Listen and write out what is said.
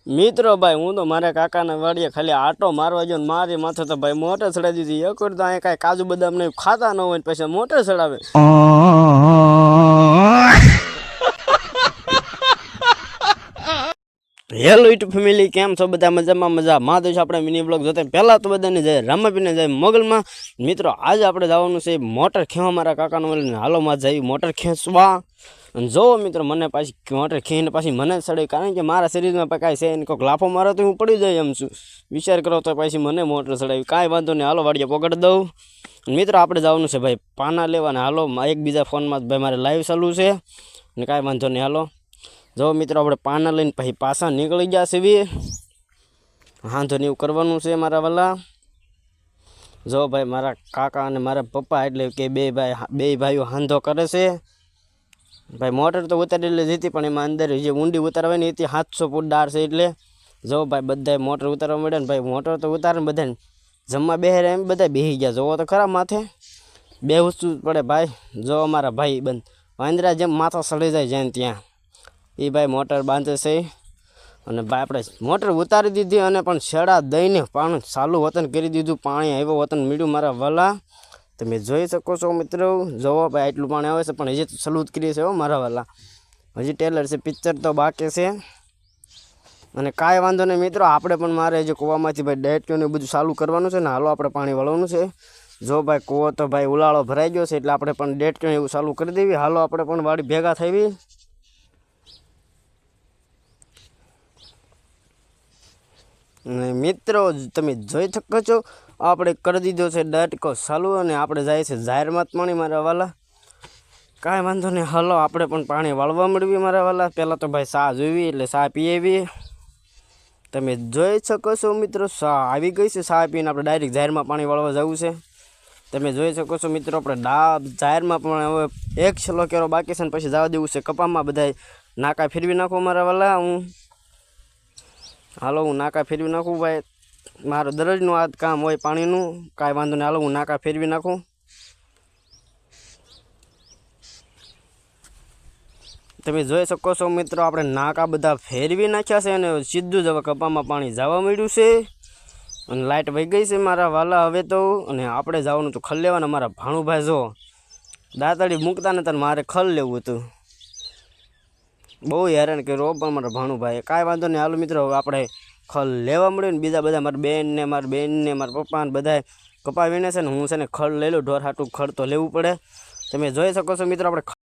મિત્રો ભાઈ હું તો મારા કાકાના વાડીએ ખાલી આટો મારવા ગયો મારી માથે તો ભાઈ મોટર ચડાવી દીધી. એક વાર તો અહીંયા કાંઈ કાજુ બદામ ને ખાતા ન હોય ને પછી મોટર ચડાવે. હેલો યુટ્યુબ ફેમિલી, કેમ છો બધા? મજામાં મજા માં તો આપણે મિની બ્લોગ જોતા પહેલાં તો બધાને જાય રામાપીને જાય મોગલમાં. મિત્રો આજે આપણે જવાનું છે મોટર ખેંચવા મારા કાકાનો મળીને. હાલો માં જઈ મોટર ખેંચવા. અને જો મિત્રો મને પાછી મોટર ખેંચીને પાછી મને જ ચડે, કારણ કે મારા શરીરમાં કાંઈ છે એને કોઈક લાફો મારો તો હું પડી જાય એમ છું. વિચાર કરો તો પછી મને મોટર ચડાવી. કાંઈ વાંધો નહીં, હાલો વાડીએ પકડી દઉં. મિત્રો આપણે જવાનું છે ભાઈ પાના લેવાના. હાલો એકબીજા ફોનમાં ભાઈ મારે લાઈવ ચાલુ છે ને કાંઈ વાંધો નહીં. હાલો જો મિત્રો આપણે પાના લઈને પછી પાછા નીકળી ગયા છે. વાંધો નહીં, એવું કરવાનું છે મારા વાલા. જો ભાઈ મારા કાકા અને મારા પપ્પા એટલે કે બે ભાઈઓ હાંધો કરે છે. ભાઈ મોટર તો ઉતારેલી જ હતી પણ એમાં અંદર જે ઊંડી ઉતારવાની હતી 700 ફૂટ ડાર છે. એટલે જો ભાઈ બધા મોટર ઉતારવા મળ્યા ને ભાઈ મોટર તો ઉતારે બધાને જમવા બેહે એમ બધા બેસી ગયા. જોવો તો ખરા માથે બેહવું પડે ભાઈ. જો અમારા ભાઈ બંધ વાંદરા જેમ માથા સડી જાય જ્યાં ત્યાં એ ભાઈ મોટર બાંધે છે. અને ભાઈ આપણે મોટર ઉતારી દીધી અને પણ છેડા દઈને પાણી ચાલુ વતન કરી દીધું. પાણી આવ્યો વતન મળ્યું મારા વાલા. તમે જોઈ શકો છો મિત્રો. જોવો ભાઈ આટલું પાણી આવે છે પણ હજી તો સલુત કરી છે મારા વાલા. હજી ટેલર છે, પિક્ચર તો બાકી છે. અને કાંઈ વાંધો નહીં મિત્રો, આપણે પણ મારે જે કૂવામાંથી ભાઈ ડેટક્યુને બધું ચાલુ કરવાનું છે ને. હાલો આપણે પાણી વળવાનું છે. જો ભાઈ કૂવો તો ભાઈ ઉલાળો ભરાઈ ગયો છે એટલે આપણે પણ ડેટક્યુને એવું ચાલુ કરી દેવી. હાલો આપણે પણ વાડી ભેગા થઈ. અને મિત્રો તમે જોઈ શકો છો આપણે કરી દીધો છે ડટકો ચાલુ અને આપણે જાય છે જાહેરમાં પાણી મારા વાલા. કાંઈ વાંધો નહીં, હાલો આપણે પણ પાણી વાળવા મળવી મારા વાલા. પહેલાં તો ભાઈ ચા જોઈવી એટલે ચા પીએવી. તમે જોઈ શકો છો મિત્રો ચા આવી ગઈ છે. ચા પીને આપણે ડાયરેક્ટ જાહેરમાં પાણી વાળવા જવું છે. તમે જોઈ શકો છો મિત્રો આપણે જાહેરમાં પણ હવે એક છેલ્લો કેરો બાકી છે ને પછી જવા દેવું છે કપામાં. બધા નાકા ફેરવી નાખો મારા વાલા. હાલો હું નાકા ફેરવી નાખું ભાઈ. મારું દરરોજનું આ કામ હોય પાણીનું. કાંઈ વાંધો નહીં, હાલો હું નાકા ફેરવી નાખું. તમે જોઈ શકો છો મિત્રો આપણે નાકા બધા ફેરવી નાખ્યા છે અને સીધું જ હવે કપામાં પાણી જવા મળ્યું છે. અને લાઇટ વહી ગઈ છે મારા વાલા હવે તો. અને આપણે જવાનું તો ખલ લેવાના. મારા ભાણુભાઈ જો દાંતડી મૂકતા ને ત્યારે મારે ખલ લેવું હતું. બહુ હેરાન કર્યો પણ મારા ભાણુભાઈ. કાંઈ વાંધો નહીં, હાલો મિત્રો હવે આપણે ખલ લેવા મળ્યું ને. બીજા બધા મારી બેનને મારા પપ્પા ને બધા કપાવીને છે ને હું છે ને ખડ લઈ લઉં. ઢોર હાટું ખડ તો લેવું પડે. તમે જોઈ શકો છો મિત્રો આપણે